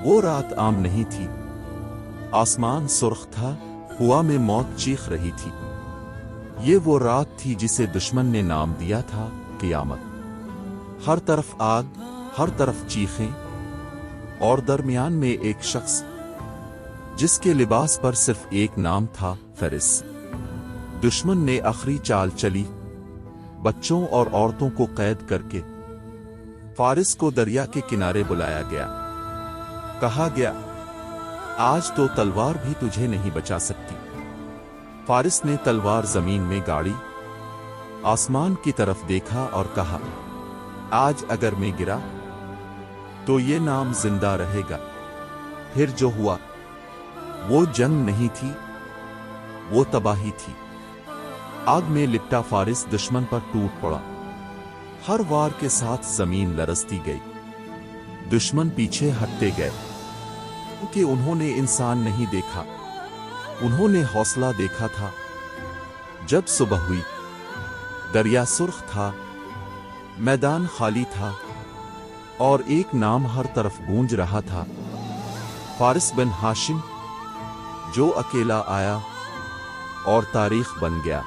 وہ رات عام نہیں تھی، آسمان سرخ تھا، ہوا میں موت چیخ رہی تھی۔ یہ وہ رات تھی جسے دشمن نے نام دیا تھا قیامت۔ ہر طرف آگ، ہر طرف چیخیں، اور درمیان میں ایک شخص جس کے لباس پر صرف ایک نام تھا، فارس۔ دشمن نے آخری چال چلی، بچوں اور عورتوں کو قید کر کے فارس کو دریا کے کنارے بلایا گیا۔ کہا گیا، آج تو تلوار بھی تجھے نہیں بچا سکتی۔ فارس نے تلوار زمین میں گاڑی، آسمان کی طرف دیکھا اور کہا، آج اگر میں گرا تو یہ نام زندہ رہے گا۔ پھر جو ہوا وہ جنگ نہیں تھی، وہ تباہی تھی۔ آگ میں لپٹا فارس دشمن پر ٹوٹ پڑا، ہر وار کے ساتھ زمین لرزتی گئی۔ دشمن پیچھے ہٹتے گئے، کیونکہ انہوں نے انسان نہیں دیکھا، انہوں نے حوصلہ دیکھا تھا۔ جب صبح ہوئی، دریا سرخ تھا، میدان خالی تھا، اور ایک نام ہر طرف گونج رہا تھا، فارس بن ہاشم، جو اکیلا آیا اور تاریخ بن گیا۔